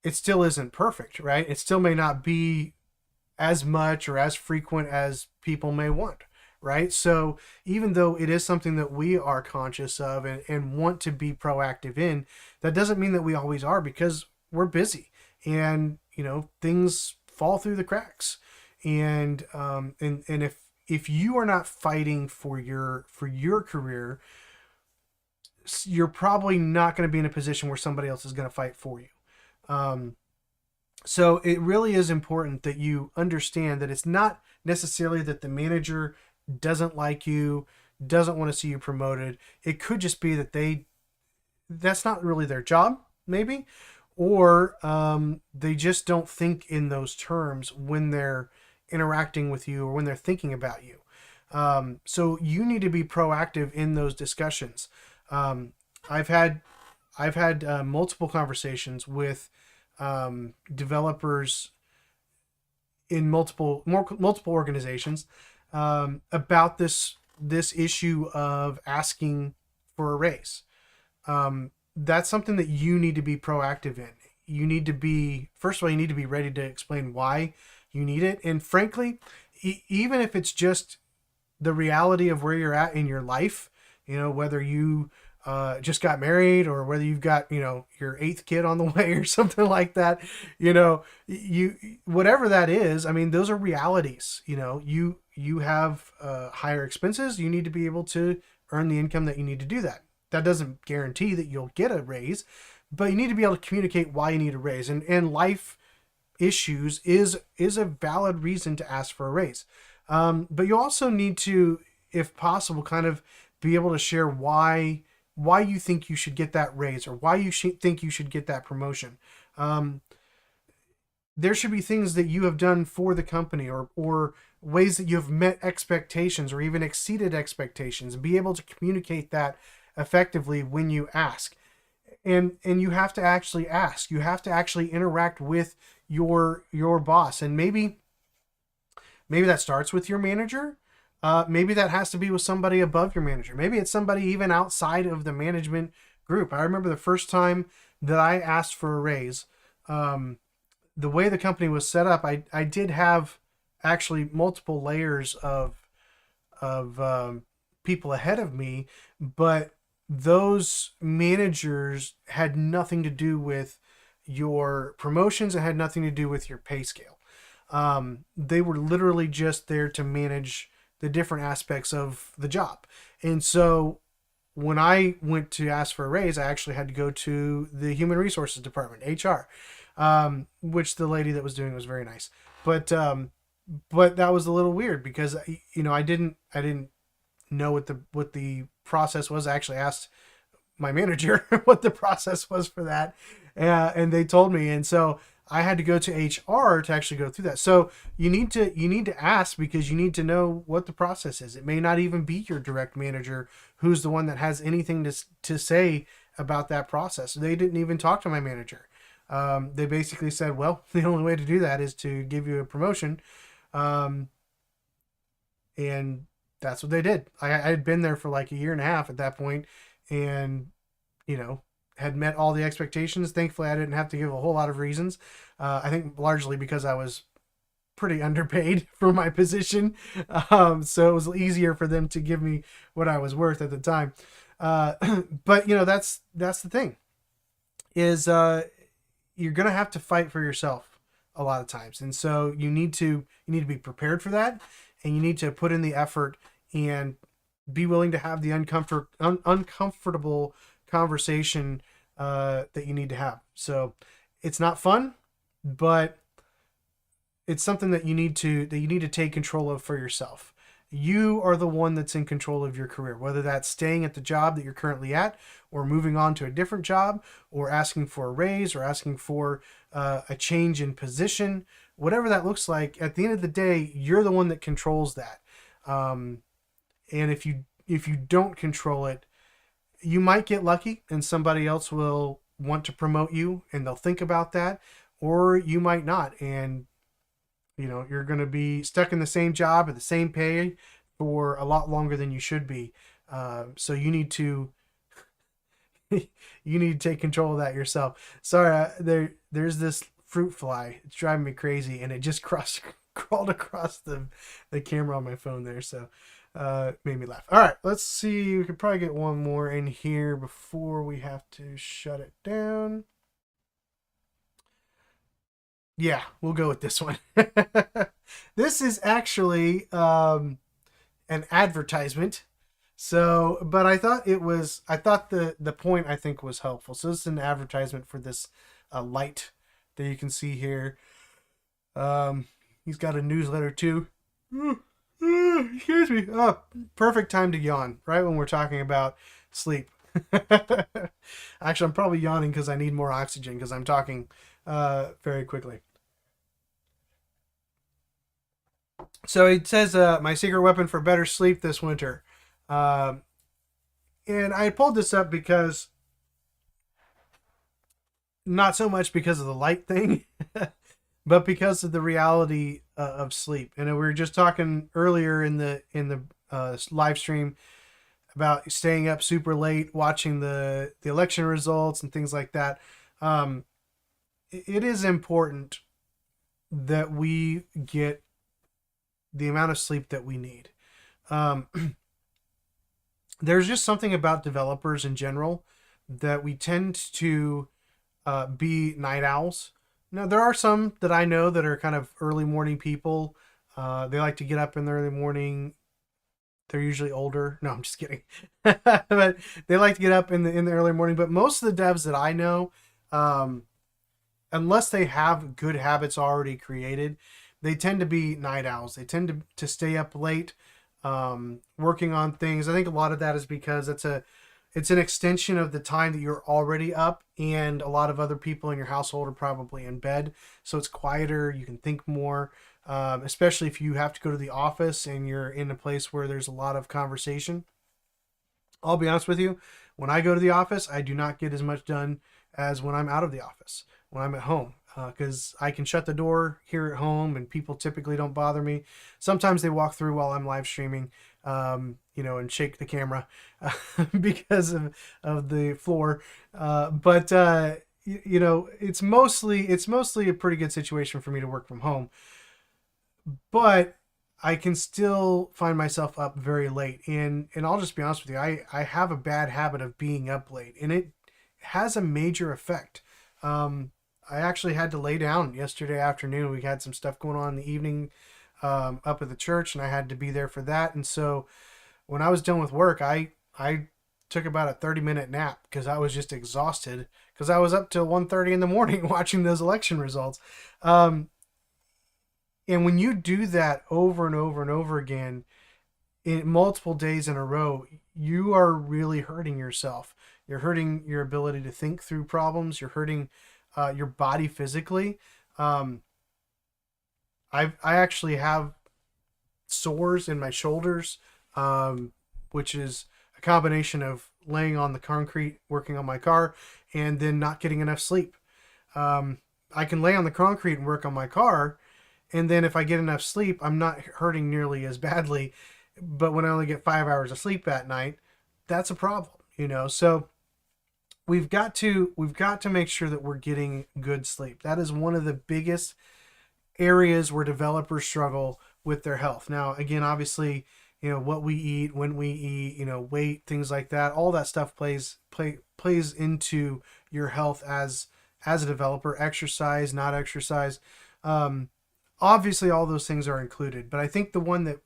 it still isn't perfect, right? It still may not be as much or as frequent as people may want, right? So even though it is something that we are conscious of and want to be proactive in, that doesn't mean that we always are, because we're busy and things fall through the cracks. And if you are not fighting for your career, you're probably not going to be in a position where somebody else is going to fight for you. So it really is important that you understand that it's not necessarily that the manager doesn't like you, doesn't want to see you promoted. It could just be that that's not really their job, maybe, or they just don't think in those terms when they're interacting with you or when they're thinking about you. So you need to be proactive in those discussions. I've had multiple conversations with developers in multiple organizations about this issue of asking for a raise. That's something that you need to be proactive in. You need to be, first of all, you need to be ready to explain why you need it. And frankly, even if it's just the reality of where you're at in your life, whether you just got married or whether you've got, your 8th kid on the way or something like that, whatever that is, I mean, those are realities. You have higher expenses. You need to be able to earn the income that you need to do that. That doesn't guarantee that you'll get a raise, but you need to be able to communicate why you need a raise. And life issues is a valid reason to ask for a raise. But you also need to, if possible, kind of be able to share why you think you should get that raise or why you think you should get that promotion. There should be things that you have done for the company or ways that you have met expectations or even exceeded expectations, and be able to communicate that effectively when you ask. And you have to actually ask. You have to actually interact with your boss. And maybe that starts with your manager. Maybe that has to be with somebody above your manager. Maybe it's somebody even outside of the management group. I remember the first time that I asked for a raise, the way the company was set up, I did have actually multiple layers of people ahead of me, but those managers had nothing to do with your promotions and had nothing to do with your pay scale. They were literally just there to manage the different aspects of the job. And so when I went to ask for a raise, I actually had to go to the human resources department, HR, which the lady that was doing was very nice. But that was a little weird because, I didn't know what the process was. I actually asked my manager what the process was for that. And they told me. And so I had to go to HR to actually go through that. So you need to ask, because you need to know what the process is. It may not even be your direct manager who's the one that has anything to say about that process. They didn't even talk to my manager. They basically said, well, the only way to do that is to give you a promotion. And that's what they did. I had been there for like a year and a half at that point, and, had met all the expectations. Thankfully, I didn't have to give a whole lot of reasons. I think largely because I was pretty underpaid for my position. So it was easier for them to give me what I was worth at the time. But that's the thing. is you're gonna have to fight for yourself a lot of times, and so you need to be prepared for that, and you need to put in the effort and be willing to have the uncomfortable conversation that you need to have. So it's not fun, but it's something that you need to take control of for yourself. You are the one that's in control of your career, whether that's staying at the job that you're currently at, or moving on to a different job, or asking for a raise, or asking for a change in position, whatever that looks like. At the end of the day, you're the one that controls that. Um, and if you don't control it, you might get lucky, and somebody else will want to promote you, and they'll think about that, or you might not, and you're going to be stuck in the same job at the same pay for a lot longer than you should be. So you need to you need to take control of that yourself. Sorry, there's this fruit fly. It's driving me crazy, and it just crawled across the camera on my phone there. So made me laugh. All right, let's see. We could probably get one more in here before we have to shut it down. Yeah, we'll go with this one. This is actually an advertisement. So, but I thought the point I think was helpful. So this is an advertisement for this light that you can see here. He's got a newsletter too. Excuse me. Oh, perfect time to yawn, right when we're talking about sleep. Actually, I'm probably yawning because I need more oxygen because I'm talking very quickly. So it says, my secret weapon for better sleep this winter. Um, and I pulled this up because, not so much because of the light thing, but because of the reality of sleep. And we were just talking earlier in the live stream about staying up super late, watching the election results and things like that. Um, it is important that we get the amount of sleep that we need. Um, there's just something about developers in general that we tend to be night owls. Now, there are some that I know that are kind of early morning people. They like to get up in the early morning. They're usually older. No, I'm just kidding. But they like to get up in the early morning. But most of the devs that I know, um, unless they have good habits already created, they tend to be night owls. They tend to stay up late, working on things. I think a lot of that is because it's an extension of the time that you're already up, and a lot of other people in your household are probably in bed, so it's quieter. You can think more, especially if you have to go to the office and you're in a place where there's a lot of conversation. I'll be honest with you, when I go to the office, I do not get as much done as when I'm out of the office, when I'm at home. Because I can shut the door here at home and people typically don't bother me. Sometimes they walk through while I'm live streaming, and shake the camera because of the floor. But it's mostly a pretty good situation for me to work from home. But I can still find myself up very late. And I'll just be honest with you, I have a bad habit of being up late, and it has a major effect. I actually had to lay down yesterday afternoon. We had some stuff going on in the evening up at the church, and I had to be there for that. And so when I was done with work, I took about a 30-minute nap because I was just exhausted because I was up till 1:30 in the morning watching those election results. Um, and when you do that over and over and over again in multiple days in a row, you are really hurting yourself. You're hurting your ability to think through problems. You're hurting your body physically. Um, I actually have sores in my shoulders, which is a combination of laying on the concrete, working on my car, and then not getting enough sleep. I can lay on the concrete and work on my car, and then if I get enough sleep, I'm not hurting nearly as badly. But when I only get 5 hours of sleep at night, that's a problem. So we've got to make sure that we're getting good sleep. That is one of the biggest areas where developers struggle with their health. Now, again, obviously, what we eat, when we eat, weight, things like that. All that stuff plays into your health as a developer. Exercise, not exercise. Um, Obviously, all those things are included, but I think the one that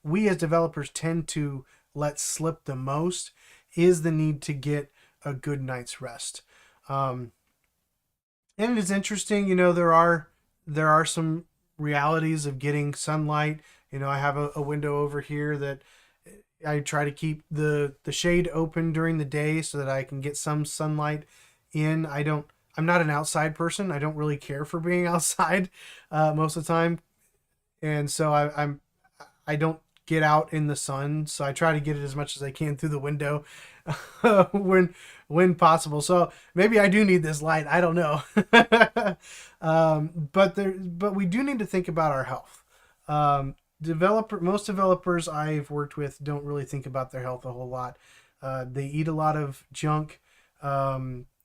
we as developers tend to let slip the most is the need to get a good night's rest. Um, and it is interesting, there are some realities of getting sunlight. I have a window over here that I try to keep the shade open during the day so that I can get some sunlight in. I'm not an outside person. I don't really care for being outside most of the time, and so I don't get out in the sun. So I try to get it as much as I can through the window when possible. So maybe I do need this light. I don't know. But we do need to think about our health. Most developers I've worked with don't really think about their health a whole lot. They eat a lot of junk.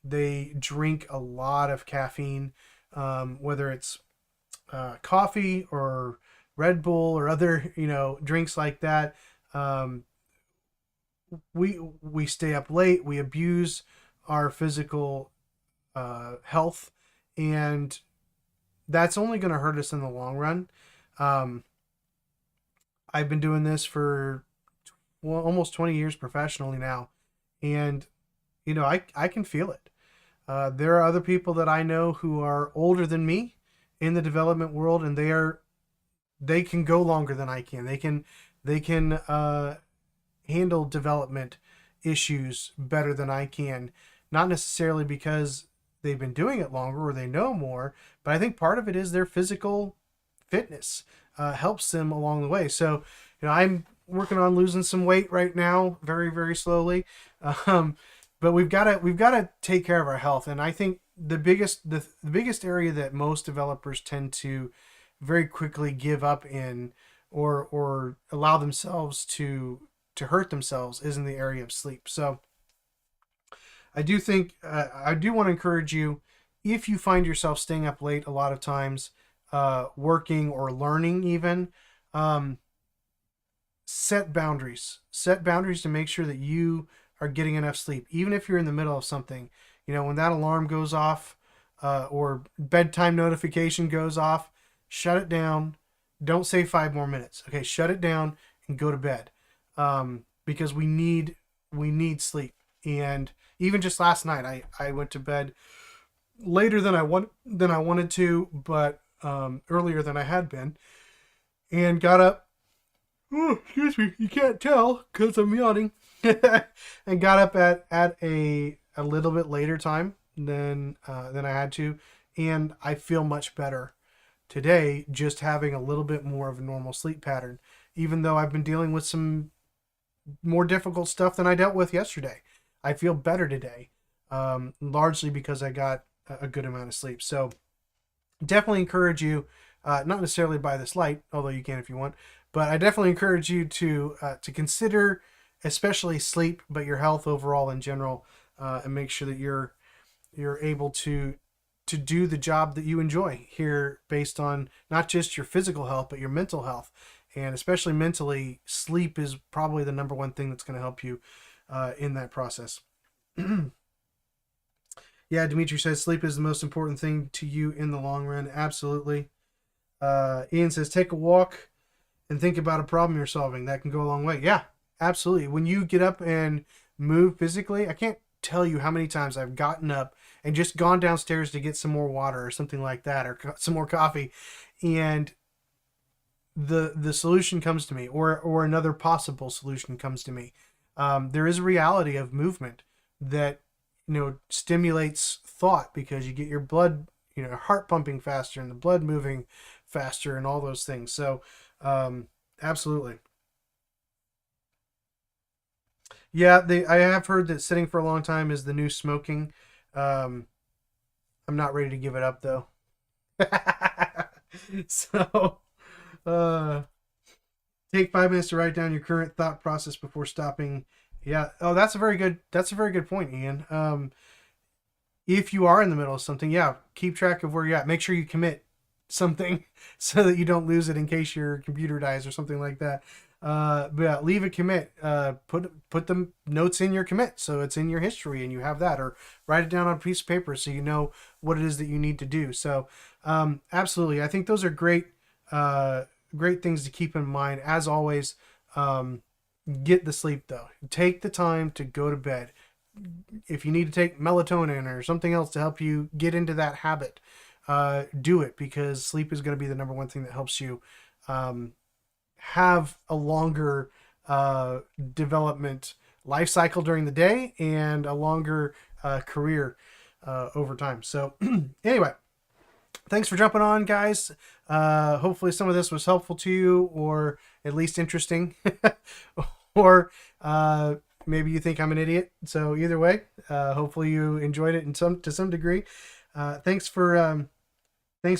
They drink a lot of caffeine, whether it's coffee or Red Bull or other drinks like that. Um, we stay up late. We abuse our physical health, and that's only going to hurt us in the long run. Um, I've been doing this for almost 20 years professionally now, and I can feel it. There are other people that I know who are older than me in the development world, and they can go longer than I can. They can handle development issues better than I can. Not necessarily because they've been doing it longer or they know more, but I think part of it is their physical fitness helps them along the way. So, I'm working on losing some weight right now, very, very slowly. But we've got to take care of our health, and I think the biggest area that most developers tend to very quickly give up in or allow themselves to hurt themselves is in the area of sleep. So I do think I do want to encourage you, if you find yourself staying up late a lot of times, working or learning even, um, set boundaries. Set boundaries to make sure that you are getting enough sleep, even if you're in the middle of something. When that alarm goes off or bedtime notification goes off, shut it down. Don't say 5 more minutes. Okay, shut it down and go to bed, because we need sleep. And even just last night, I went to bed later than I wanted to, but earlier than I had been, and got up. Oh, excuse me, you can't tell because I'm yawning. And got up at a little bit later time than I had to, and I feel much better today just having a little bit more of a normal sleep pattern, even though I've been dealing with some more difficult stuff than I dealt with yesterday. I feel better today, largely because I got a good amount of sleep. So definitely encourage you, not necessarily by this light, although you can if you want, but I definitely encourage you to consider, especially sleep, but your health overall in general, and make sure that you're able to do the job that you enjoy here, based on not just your physical health but your mental health. And especially mentally, sleep is probably the number one thing that's going to help you in that process. Yeah, Dimitri says sleep is the most important thing to you in the long run. Absolutely. Ian says take a walk and think about a problem you're solving. That can go a long way. Yeah, absolutely. When you get up and move physically, I can't tell you how many times I've gotten up and just gone downstairs to get some more water or something like that, or some more coffee, and the solution comes to me, or another possible solution comes to me. There is a reality of movement that stimulates thought, because you get your blood, heart pumping faster and the blood moving faster and all those things. So absolutely. Yeah, I have heard that sitting for a long time is the new smoking. Um, I'm not ready to give it up though. So, uh, take 5 minutes to write down your current thought process before stopping. Yeah. Oh, that's a very good point, Ian. If you are in the middle of something, yeah, keep track of where you're at. Make sure you commit something so that you don't lose it in case your computer dies or something like that. But yeah, leave a commit. Put the notes in your commit so it's in your history and you have that, or write it down on a piece of paper so you know what it is that you need to do. So absolutely, I think those are great things to keep in mind. As always, get the sleep though. Take the time to go to bed. If you need to take melatonin or something else to help you get into that habit, do it, because sleep is going to be the number one thing that helps you have a longer development life cycle during the day and a longer career over time. So anyway, thanks for jumping on, guys. Hopefully some of this was helpful to you, or at least interesting. Or maybe you think I'm an idiot. So either way, hopefully you enjoyed it to some degree. Thanks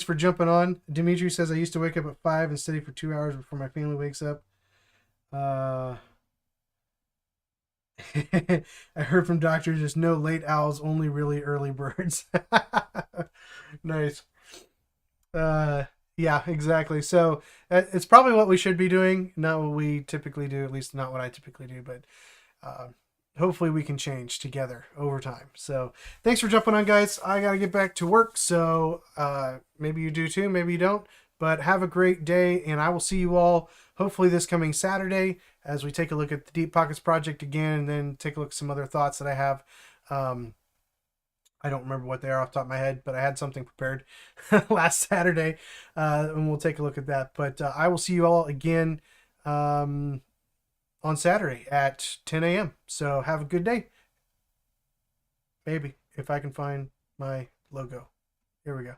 for jumping on. Dimitri says, I used to wake up at 5 and study for 2 hours before my family wakes up. I heard from doctors there's no late owls, only really early birds. Nice. Yeah, exactly. So it's probably what we should be doing, not what we typically do, at least not what I typically do, but uh, hopefully we can change together over time. So thanks for jumping on, guys. I got to get back to work. So maybe you do too, maybe you don't, but have a great day. And I will see you all hopefully this coming Saturday as we take a look at the Deep Pockets project again, and then take a look at some other thoughts that I have. I don't remember what they are off the top of my head, but I had something prepared last Saturday, and we'll take a look at that. But I will see you all again on Saturday at 10 a.m. So have a good day. Maybe, if I can find my logo. Here we go.